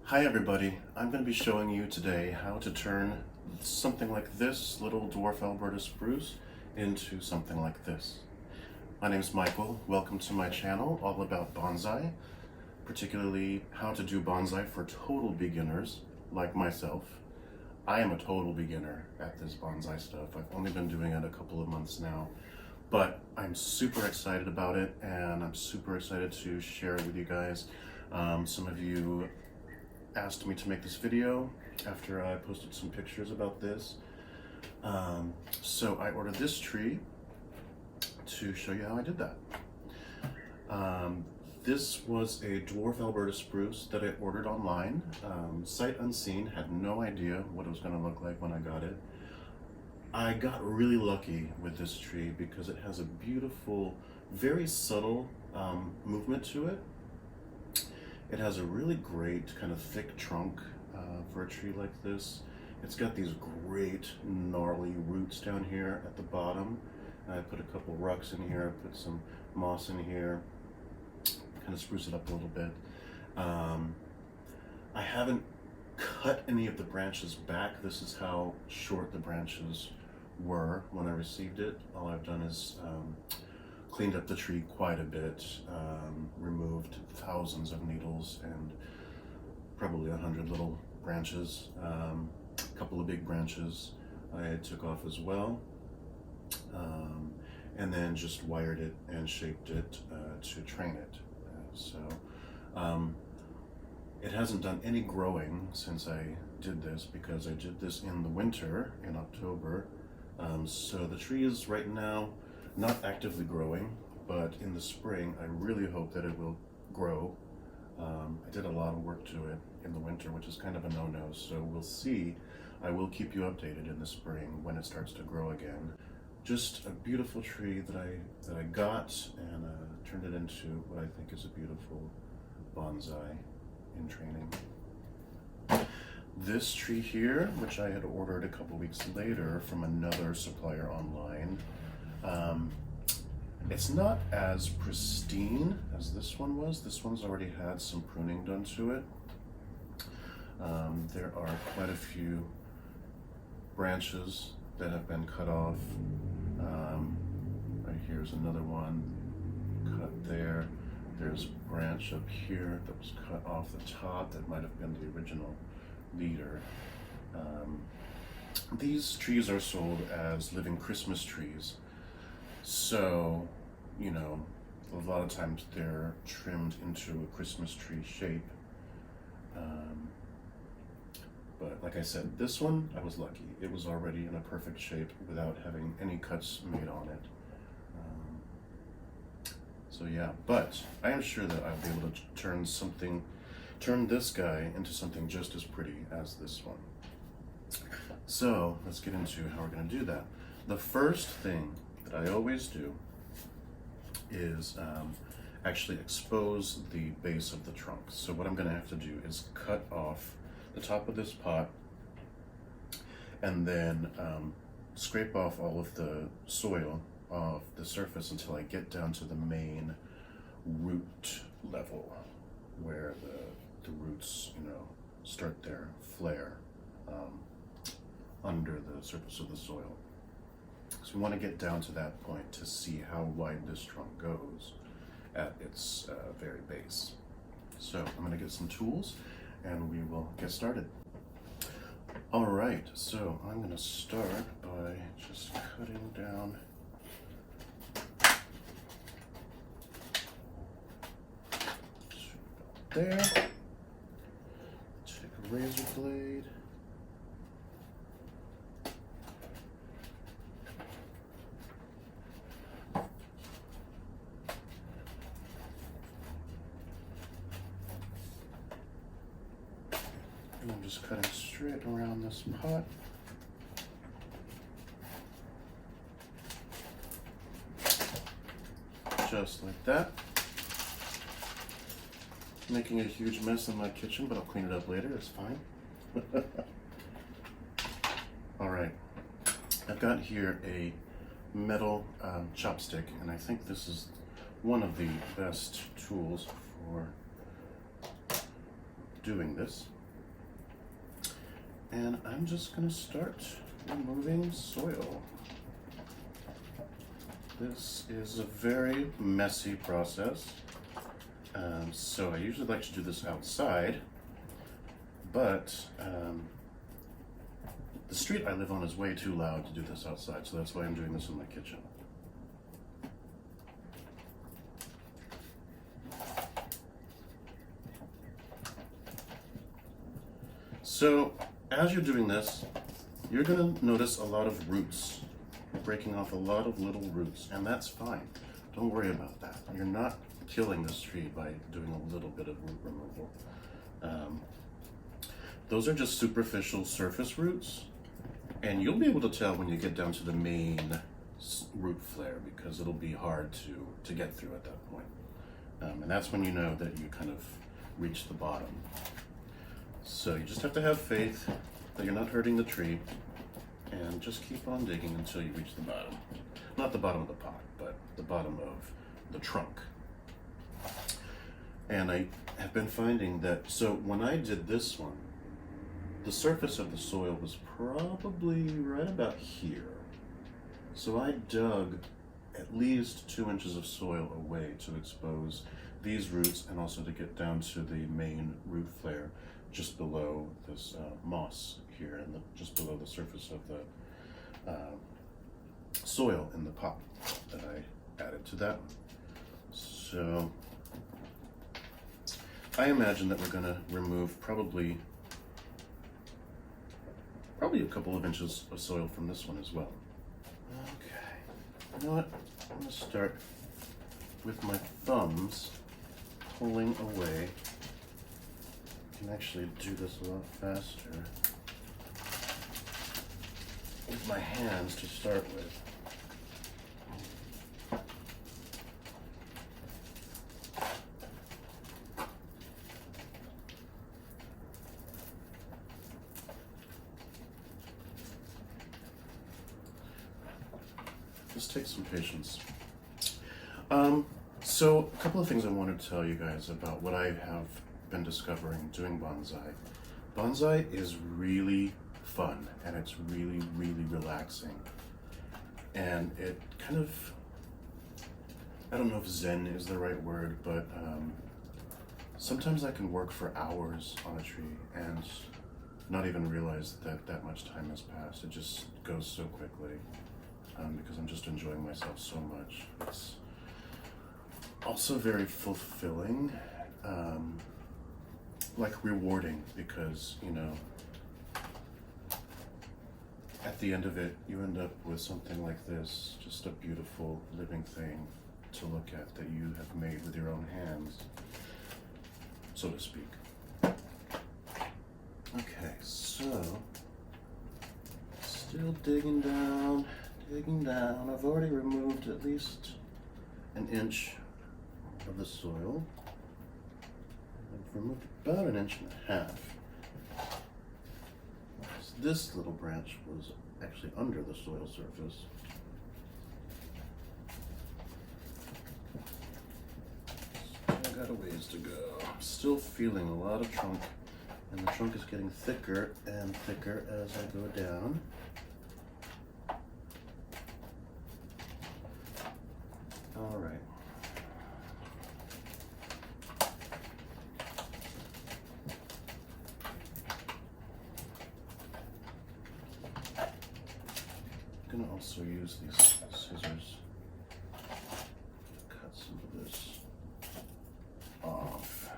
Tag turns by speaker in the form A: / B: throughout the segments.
A: Hi everybody, I'm going to be showing you today how to turn something like this little Dwarf Alberta spruce into something like this. My name is Michael, welcome to my channel all about bonsai, particularly how to do bonsai for total beginners like myself. I am a total beginner at this bonsai stuff. I've only been doing it a couple of months now, but I'm super excited about it and I'm super excited to share it with you guys. Some of you asked me to make this video after I posted some pictures about this. So I ordered this tree to show you how I did that. This was a Dwarf Alberta spruce that I ordered online, sight unseen, had no idea what it was going to look like when I got it. I got really lucky with this tree because it has a beautiful, very subtle movement to it. It has a really great kind of thick trunk for a tree like this. It's got these great gnarly roots down here at the bottom. I put a couple rucks in here, I put some moss in here, kind of spruce it up a little bit. I haven't cut any of the branches back. This is how short the branches were when I received it. All I've done is cleaned up the tree quite a bit, removed thousands of needles and probably 100 little branches. A couple of big branches I took off as well, and then just wired it and shaped it to train it. It hasn't done any growing since I did this because I did this in the winter, in October. So the tree is right now not actively growing, but in the spring I really hope that it will grow. I did a lot of work to it in the winter, which is kind of a no-no, so we'll see. I will keep you updated in the spring when it starts to grow again. Just a beautiful tree that I got and turned it into what I think is a beautiful bonsai in training. This tree here, which I had ordered a couple weeks later from another supplier online, it's not as pristine as this one was. This one's already had some pruning done to it. There are quite a few branches that have been cut off. Right here's another one cut there. There's a branch up here that was cut off the top that might have been the original leader. These trees are sold as living Christmas trees. So, you know, a lot of times they're trimmed into a Christmas tree shape. But like I said, this one, I was lucky. It was already in a perfect shape without having any cuts made on it. So yeah, but I am sure that I'll be able to turn this guy into something just as pretty as this one. So let's get into how we're going to do that. The first thing that I always do is actually expose the base of the trunk. So what I'm going to have to do is cut off the top of this pot and then scrape off all of the soil off the surface until I get down to the main root level where the roots, you know, start their flare under the surface of the soil. So we want to get down to that point to see how wide this trunk goes at its very base. So I'm going to get some tools and we will get started. All right, so I'm going to start by just cutting down there. Take a razor blade. And I'm just cutting straight around this pot. Just like that. Making a huge mess in my kitchen, but I'll clean it up later, it's fine. All right, I've got here a metal chopstick, and I think this is one of the best tools for doing this. and I'm just going to start removing soil. This is a very messy process, so I usually like to do this outside, but the street I live on is way too loud to do this outside, so that's why I'm doing this in my kitchen. So, as you're doing this, you're going to notice a lot of roots. You're breaking off a lot of little roots, and that's fine. Don't worry about that. You're not killing this tree by doing a little bit of root removal. Those are just superficial surface roots, and you'll be able to tell when you get down to the main root flare, because it'll be hard to get through at that point. And that's when you know that you kind of reach the bottom. So you just have to have faith that you're not hurting the tree, and just keep on digging until you reach the bottom. Not the bottom of the pot, but the bottom of the trunk. And I have been finding that, so when I did this one, the surface of the soil was probably right about here. So I dug at least 2 inches of soil away to expose these roots, and also to get down to the main root flare just below this moss here, and just below the surface of the soil in the pot that I added to that one. So I imagine that we're going to remove probably a couple of inches of soil from this one as well. Okay, you know what? I'm going to start with my thumbs pulling away. I can actually do this a lot faster with my hands to start with. This takes some patience. So a couple of things I wanted to tell you guys about what I have been discovering doing bonsai. Bonsai is really fun, and it's really, really relaxing. And it kind of, I don't know if zen is the right word, but sometimes I can work for hours on a tree and not even realize that that much time has passed. It just goes so quickly. Because I'm just enjoying myself so much. It's also very fulfilling, like rewarding, because, you know, at the end of it, you end up with something like this, just a beautiful living thing to look at that you have made with your own hands, so to speak. Okay, so, still digging down. I've already removed at least an inch of the soil. I've removed about 1.5 inches. This little branch was actually under the soil surface. Still got a ways to go. I'm still feeling a lot of trunk, and the trunk is getting thicker and thicker as I go down. All right. I'm gonna also use these scissors to cut some of this off.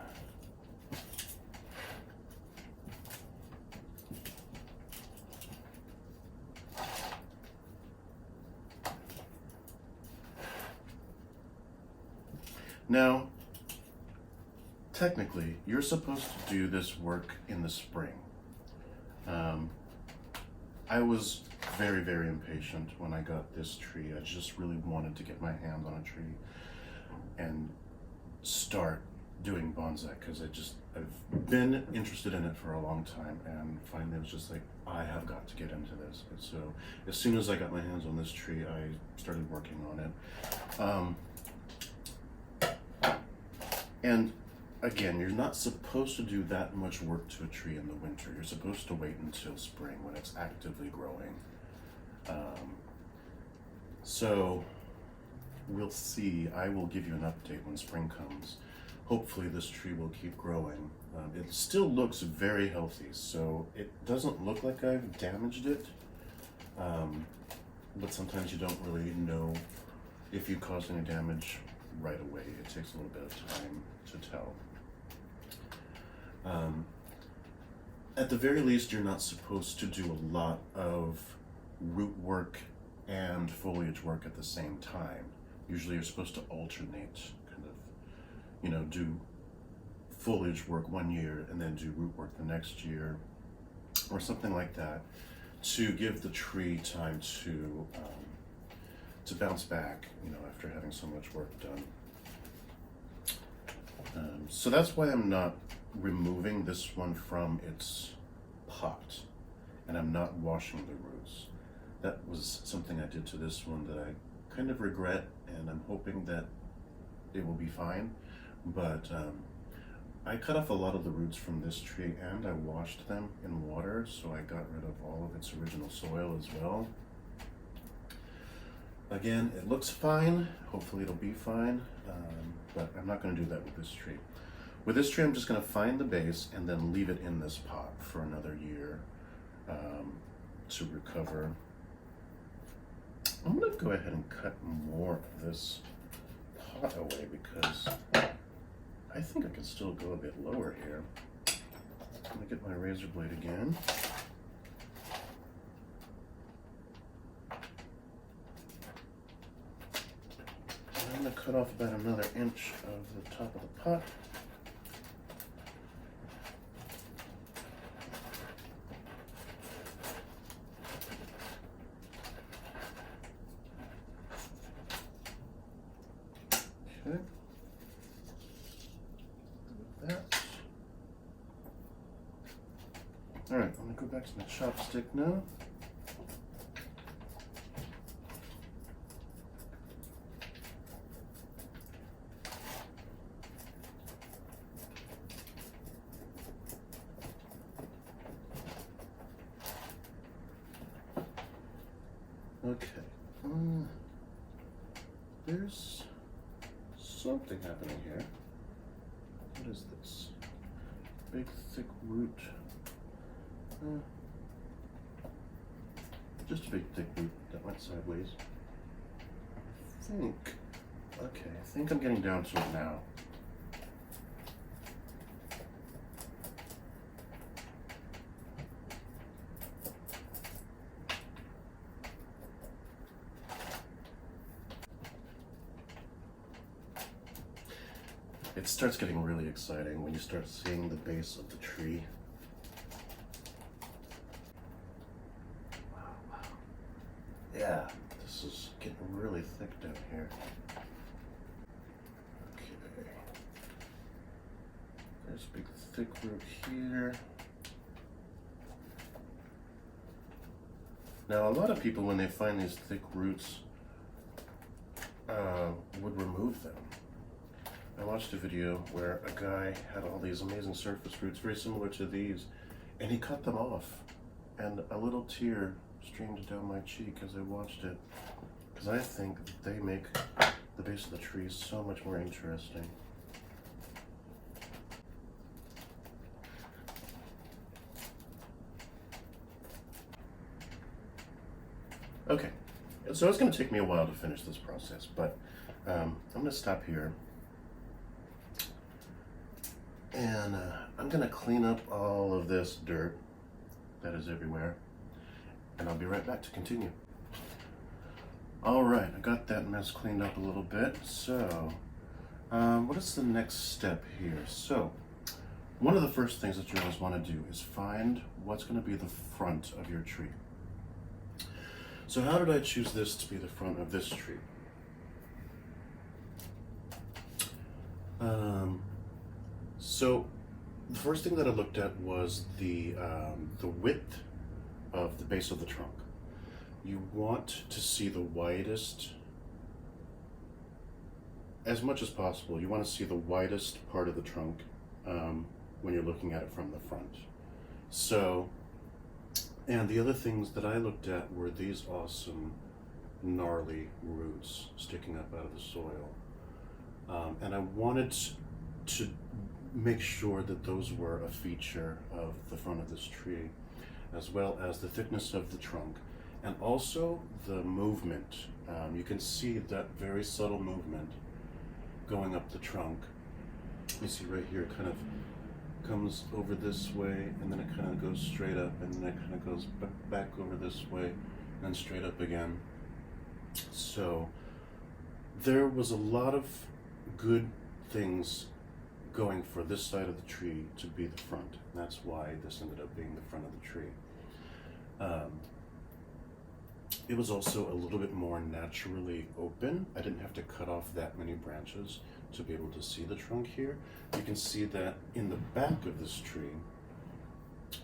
A: Now, technically, you're supposed to do this work in the spring. I was very, very impatient when I got this tree. I just really wanted to get my hands on a tree and start doing bonsai, because I've been interested in it for a long time, and finally it was just like, I have got to get into this. And so as soon as I got my hands on this tree, I started working on it. And again, you're not supposed to do that much work to a tree in the winter. You're supposed to wait until spring when it's actively growing. So we'll see. I will give you an update when spring comes. Hopefully this tree will keep growing. It still looks very healthy, so it doesn't look like I've damaged it. But sometimes you don't really know if you caused any damage right away. It takes a little bit of time to tell. At the very least, you're not supposed to do a lot of root work and foliage work at the same time. Usually you're supposed to alternate, do foliage work one year and then do root work the next year, or something like that, to give the tree time to bounce back, after having so much work done. So that's why I'm not removing this one from its pot, and I'm not washing the roots. That was something I did to this one that I kind of regret, and I'm hoping that it will be fine. But I cut off a lot of the roots from this tree and I washed them in water, so I got rid of all of its original soil as well. Again, it looks fine. Hopefully it'll be fine, but I'm not going to do that with this tree. With this tree, I'm just going to find the base and then leave it in this pot for another year to recover. I'm going to go ahead and cut more of this pot away because I think I can still go a bit lower here. Let me get my razor blade again. I'm going to cut off about another inch of the top of the pot. Okay. That. All right, I'm going to go back to my chopstick now. Okay, there's something happening here. What is this? Big thick root. Just a big thick root that went sideways. I think I'm getting down to it now. It starts getting really exciting when you start seeing the base of the tree. Wow. Yeah, this is getting really thick down here. Okay. There's a big thick root here. Now, a lot of people, when they find these thick roots, would remove them. I watched a video where a guy had all these amazing surface roots, very similar to these, and he cut them off. And a little tear streamed down my cheek as I watched it, because I think they make the base of the tree so much more interesting. Okay, so it's going to take me a while to finish this process, but I'm going to stop here. And I'm going to clean up all of this dirt that is everywhere, and I'll be right back to continue. All right, I got that mess cleaned up a little bit. So what is the next step here? So one of the first things that you always want to do is find what's going to be the front of your tree. So how did I choose this to be the front of this tree? So the first thing that I looked at was the width of the base of the trunk. You want to see the widest as much as possible, you want to see the widest part of the trunk when you're looking at it from the front. So, and the other things that I looked at were these awesome gnarly roots sticking up out of the soil. And I wanted to make sure that those were a feature of the front of this tree, as well as the thickness of the trunk, and also the movement. You can see that very subtle movement going up the trunk. You see right here, it kind of comes over this way, and then it kind of goes straight up, and then it kind of goes back over this way, and straight up again. So there was a lot of good things going for this side of the tree to be the front. And that's why this ended up being the front of the tree. It was also a little bit more naturally open. I didn't have to cut off that many branches to be able to see the trunk here. You can see that in the back of this tree,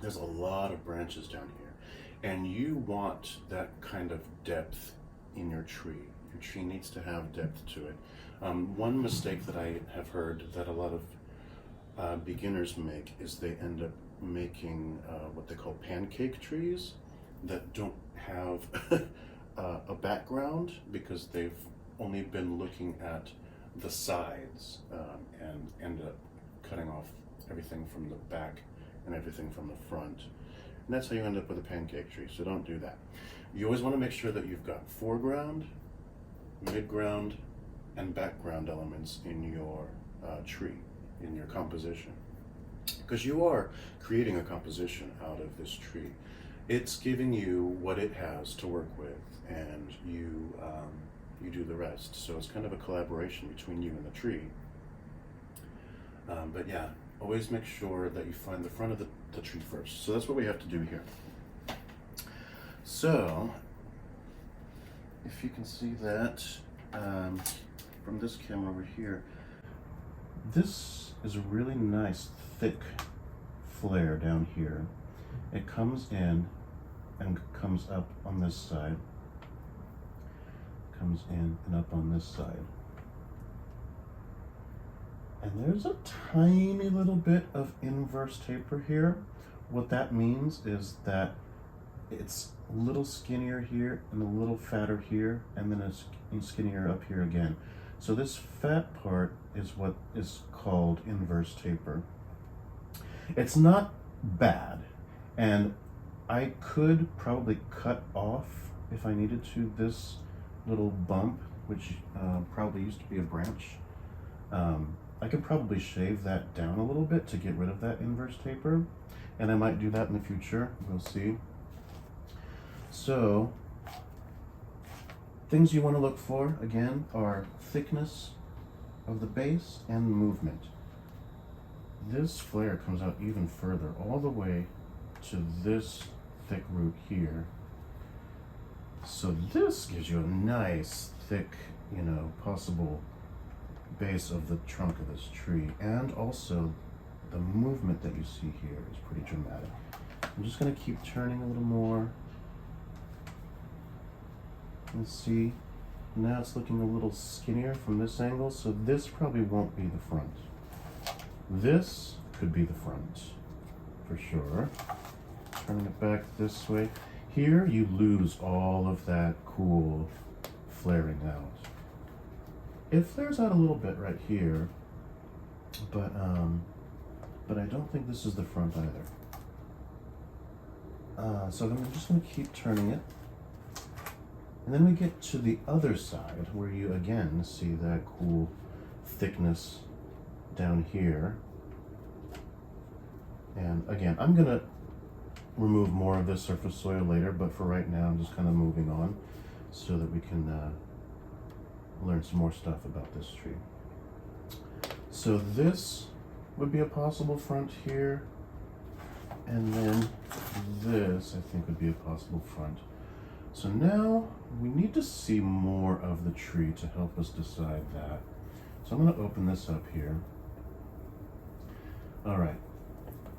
A: there's a lot of branches down here. And you want that kind of depth in your tree. Your tree needs to have depth to it. One mistake that I have heard that a lot of beginners make is they end up making what they call pancake trees that don't have a background because they've only been looking at the sides and end up cutting off everything from the back and everything from the front. And that's how you end up with a pancake tree, so don't do that. You always want to make sure that you've got foreground, midground, and background elements in your tree, in your composition. Because you are creating a composition out of this tree. It's giving you what it has to work with, and you do the rest. So it's kind of a collaboration between you and the tree. But yeah, always make sure that you find the front of the tree first. So that's what we have to do here. So, if you can see that from this camera over here, this is a really nice thick flare down here. It comes in and comes up on this side, comes in and up on this side. And there's a tiny little bit of inverse taper here. What that means is that it's a little skinnier here and a little fatter here, and then it's skinnier up here again. So this fat part is what is called inverse taper. It's not bad, and I could probably cut off, if I needed to, this little bump, which probably used to be a branch. I could probably shave that down a little bit to get rid of that inverse taper, and I might do that in the future. We'll see. So, things you want to look for, again, are thickness of the base and movement. This flare comes out even further, all the way to this thick root here. So this gives you a nice, thick, possible base of the trunk of this tree. And also, the movement that you see here is pretty dramatic. I'm just going to keep turning a little more. Let's see, now it's looking a little skinnier from this angle, so this probably won't be the front. This could be the front, for sure. Turning it back this way. Here, you lose all of that cool flaring out. It flares out a little bit right here, but I don't think this is the front either. So I'm just going to keep turning it. And then we get to the other side where you again see that cool thickness down here. And again, I'm gonna remove more of this surface soil later, but for right now I'm just kind of moving on so that we can learn some more stuff about this tree. So this would be a possible front here, and then this I think would be a possible front. So now we need to see more of the tree to help us decide that. So I'm going to open this up here. All right.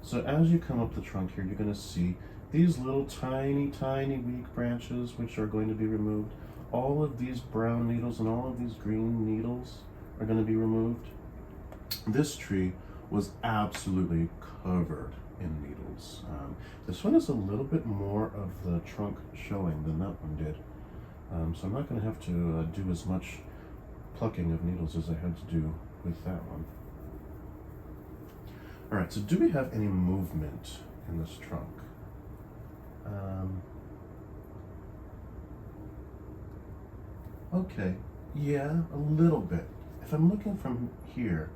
A: So as you come up the trunk here, you're going to see these little tiny, tiny weak branches which are going to be removed. All of these brown needles and all of these green needles are going to be removed. This tree was absolutely covered in needles. This one is a little bit more of the trunk showing than that one did. So I'm not going to have to do as much plucking of needles as I had to do with that one. All right, so do we have any movement in this trunk? Okay, yeah, a little bit. If I'm looking from here,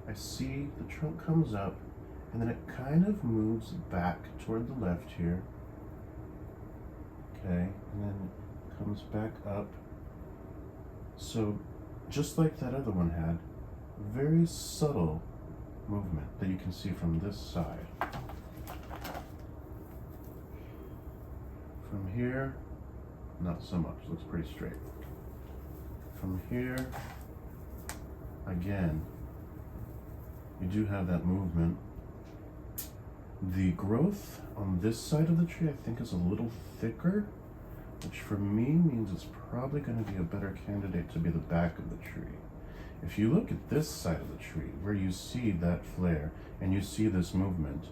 A: I see the trunk comes up and then it kind of moves back toward the left here. Okay, and then comes back up. So just like that other one had, very subtle movement that you can see from this side. From here, not so much, looks pretty straight. From here, again, you do have that movement. The growth on this side of the tree, I think, is a little thicker, which for me means it's probably going to be a better candidate to be the back of the tree. If you look at this side of the tree, where you see that flare and you see this movement,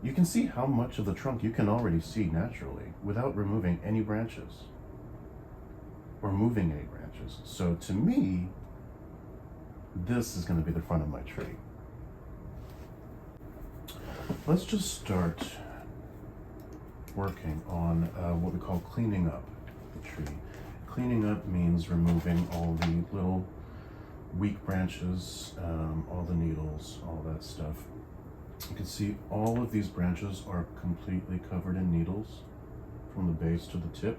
A: you can see how much of the trunk you can already see naturally without removing any branches or moving any branches. So to me, this is going to be the front of my tree. Let's just start working on what we call cleaning up the tree. Cleaning up means removing all the little weak branches, all the needles, all that stuff. You can see all of these branches are completely covered in needles from the base to the tip.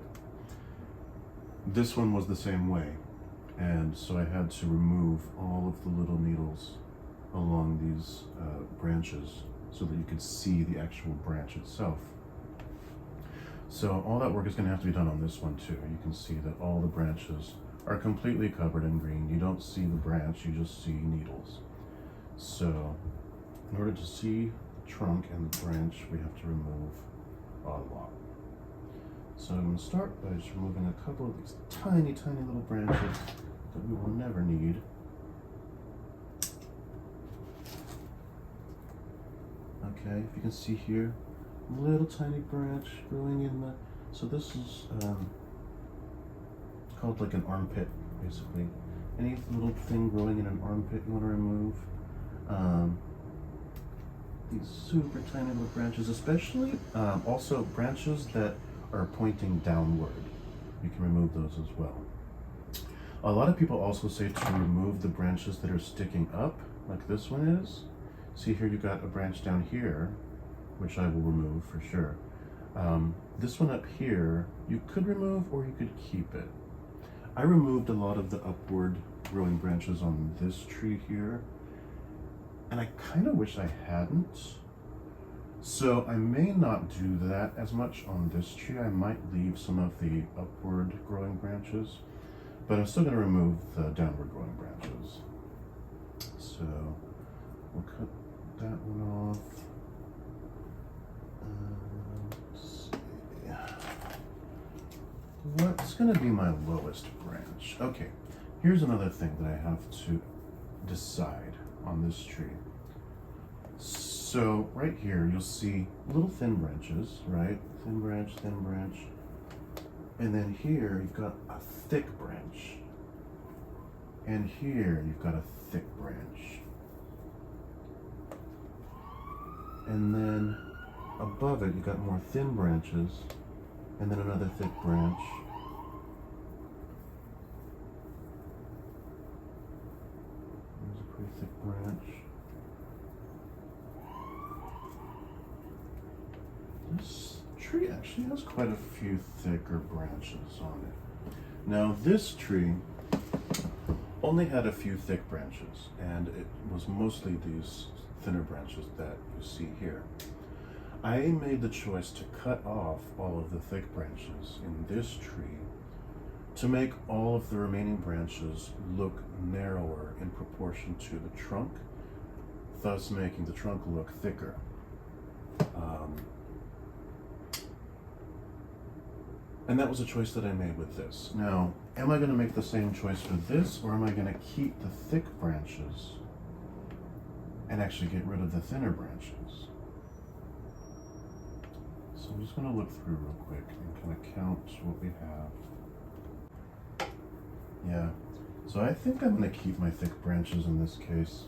A: This one was the same way, and so I had to remove all of the little needles along these branches so that you could see the actual branch itself. So all that work is going to have to be done on this one too. You can see that all the branches are completely covered in green. You don't see the branch, you just see needles. So in order to see the trunk and the branch, we have to remove a lot. So I'm going to start by just removing a couple of these tiny, tiny little branches that we will never need. Okay, if you can see here, little tiny branch growing in the, so this is called like an armpit, basically. Any little thing growing in an armpit you want to remove. These super tiny little branches, especially also branches that are pointing downward. You can remove those as well. A lot of people also say to remove the branches that are sticking up, like this one is. See here, you've got a branch down here, which I will remove for sure. This one up here, you could remove or you could keep it. I removed a lot of the upward growing branches on this tree here, and I kind of wish I hadn't. So I may not do that as much on this tree. I might leave some of the upward growing branches, but I'm still going to remove the downward growing branches. So we'll cut that one off. Let's see. What's going to be my lowest branch? Okay, here's another thing that I have to decide on this tree. So right here, you'll see little thin branches, right? Thin branch, and then here you've got a thick branch, and here you've got a thick branch, and then above it you've got more thin branches, and then another thick branch. There's a pretty thick branch. This tree actually has quite a few thicker branches on it. Now this tree only had a few thick branches, and it was mostly these thinner branches that you see here. I made the choice to cut off all of the thick branches in this tree to make all of the remaining branches look narrower in proportion to the trunk, thus making the trunk look thicker. And that was a choice that I made with this. Now, am I going to make the same choice for this, or am I going to keep the thick branches and actually get rid of the thinner branches? So I'm just going to look through real quick and kind of count what we have. Yeah, so I think I'm going to keep my thick branches in this case.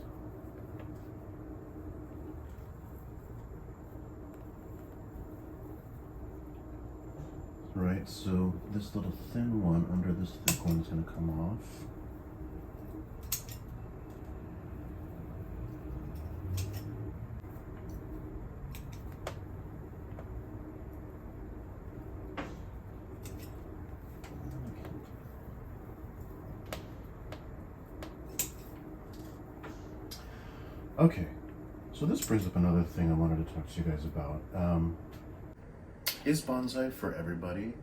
A: Right, so this little thin one under this thick one is going to come off. Okay, so this brings up another thing I wanted to talk to you guys about. Is bonsai for everybody?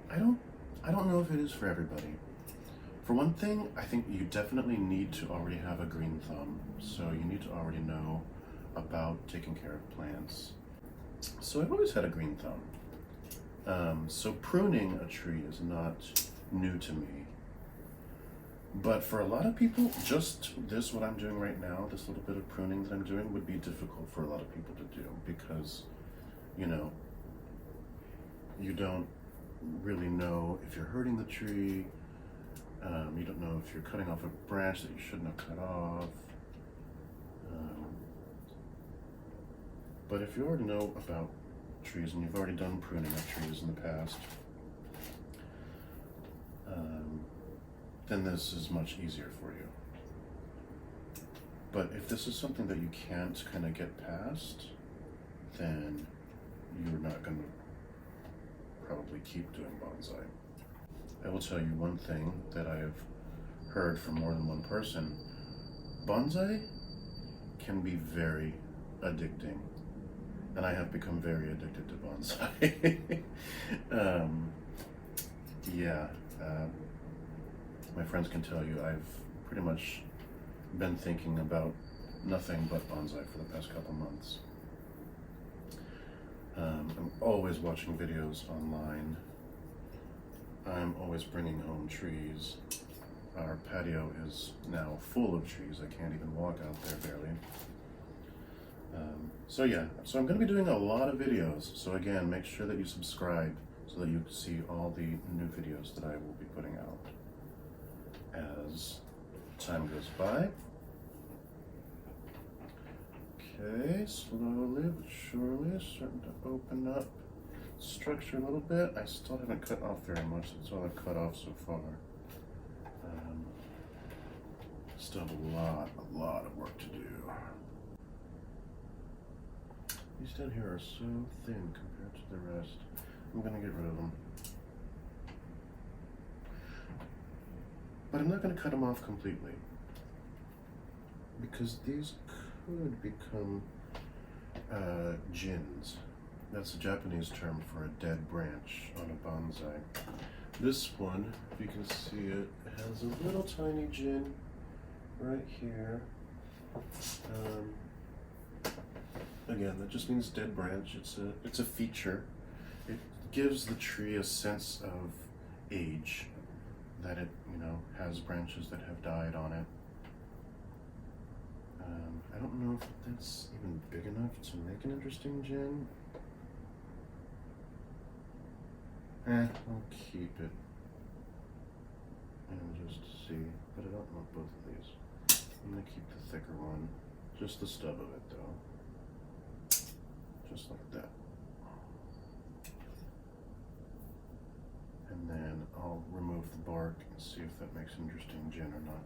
A: I don't know if it is for everybody. For one thing, I think you definitely need to already have a green thumb. So you need to already know about taking care of plants. So I've always had a green thumb. So pruning a tree is not new to me. But for a lot of people, just this, what I'm doing right now, this little bit of pruning that I'm doing would be difficult for a lot of people to do because, you know, you don't really know if you're hurting the tree. You don't know if you're cutting off a branch that you shouldn't have cut off. But if you already know about trees and you've already done pruning of trees in the past, then this is much easier for you. But if this is something that you can't kind of get past, then you're not going to probably keep doing bonsai. I will tell you one thing that I've heard from more than one person. Bonsai can be very addicting, and I have become very addicted to bonsai. My friends can tell you I've pretty much been thinking about nothing but bonsai for the past couple months. I'm always watching videos online. I'm always bringing home trees. Our patio is now full of trees. I can't even walk out there barely. So I'm going to be doing a lot of videos. So again, make sure that you subscribe so that you can see all the new videos that I will be putting out as time goes by. Okay, slowly but surely starting to open up structure a little bit. I still haven't cut off very much. That's all I've cut off so far. Still have a lot of work to do. These down here are so thin compared to the rest. I'm gonna get rid of them. But I'm not gonna cut them off completely, because these could become jins. That's a Japanese term for a dead branch on a bonsai. This one, if you can see it, has a little tiny jin right here. Again, that just means dead branch. It's a feature. It gives the tree a sense of age, that it, has branches that have died on it. I don't know if that's even big enough to make an interesting gin. I'll keep it and just see, but I don't want both of these. I'm gonna keep the thicker one, just the stub of it though. Just like that. And then I'll remove the bark and see if that makes an interesting gin or not.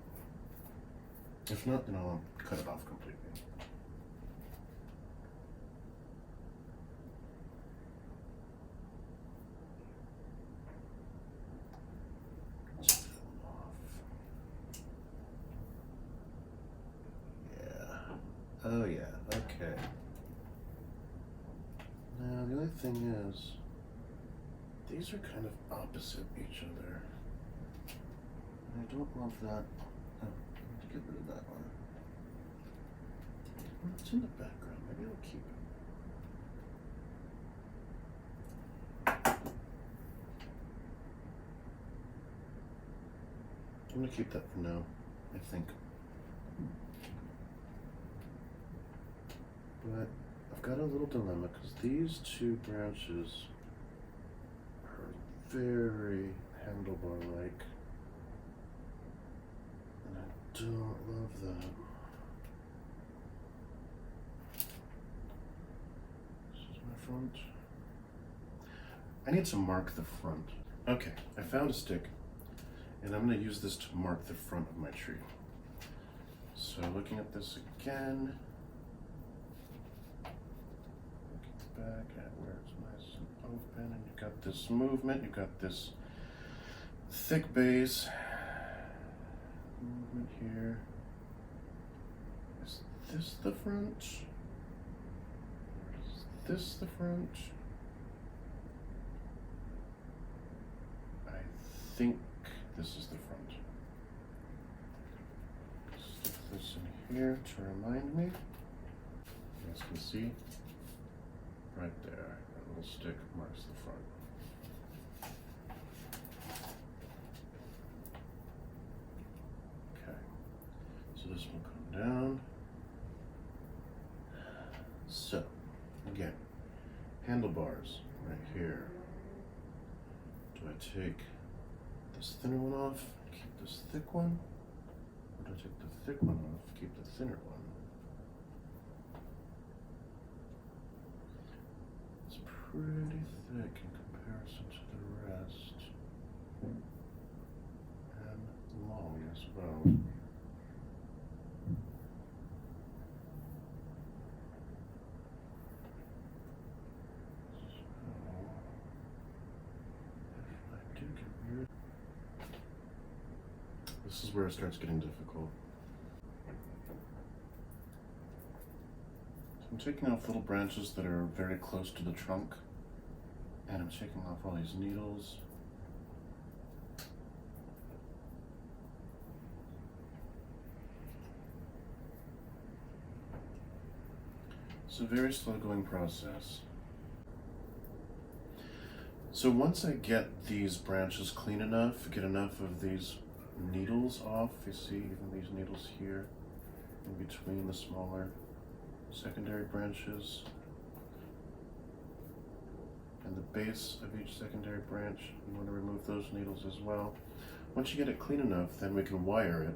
A: If not, then I'll cut it off completely. Oh yeah, okay. Now the only thing is, these are kind of opposite each other. I don't love that. Oh, I need to get rid of that one. It's in the background, maybe I'll keep I'm gonna keep that for now, I think. But I've got a little dilemma because these two branches are very handlebar-like, and I don't love that. This is my front. I need to mark the front. Okay, I found a stick, and I'm going to use this to mark the front of my tree. So looking at this again, back at where it's nice and open, and you've got this movement, you've got this thick base movement here. Is this the front? Or is this the front? I think this is the front. Stick this in here to remind me. You guys can see. Right there, that little stick marks the front. Okay, so this will come down. So, again, handlebars right here. Do I take this thinner one off, keep this thick one? Or do I take the thick one off, keep the thinner one? Pretty thick in comparison to the rest, and long as well. So, if I do get rid, this is where it starts getting difficult. I'm taking off little branches that are very close to the trunk, and I'm taking off all these needles. It's a very slow going process. So once I get these branches clean enough, get enough of these needles off, you see even these needles here in between the smaller secondary branches and the base of each secondary branch, you want to remove those needles as well. Once you get it clean enough, then we can wire it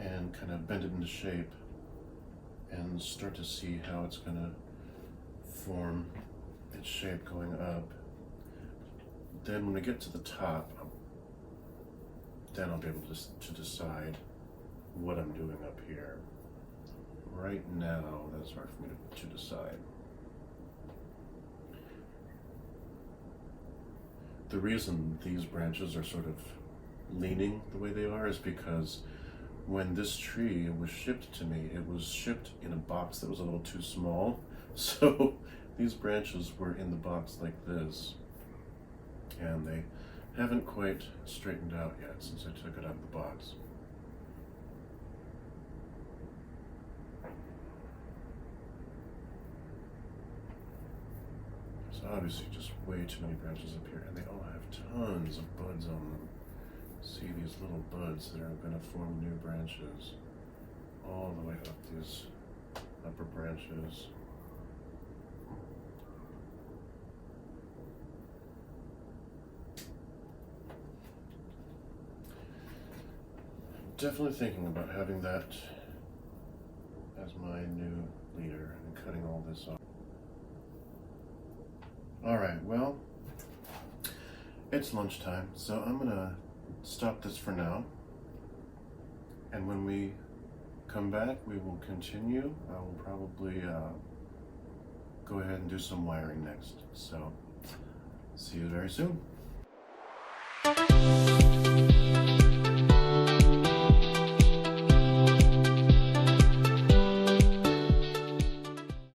A: and kind of bend it into shape and start to see how it's going to form its shape going up. Then when we get to the top, then I'll be able to decide what I'm doing up here. Right now, that's hard for me to decide. The reason these branches are sort of leaning the way they are is because when this tree was shipped to me, it was shipped in a box that was a little too small. So these branches were in the box like this, and they haven't quite straightened out yet since I took it out of the box. So obviously just way too many branches up here, and they all have tons of buds on them. See these little buds that are going to form new branches all the way up these upper branches. Definitely thinking about having that as my new leader and cutting all this off. Alright, well, it's lunchtime, so I'm gonna stop this for now. And when we come back, we will continue. I will probably go ahead and do some wiring next. So, see you very soon.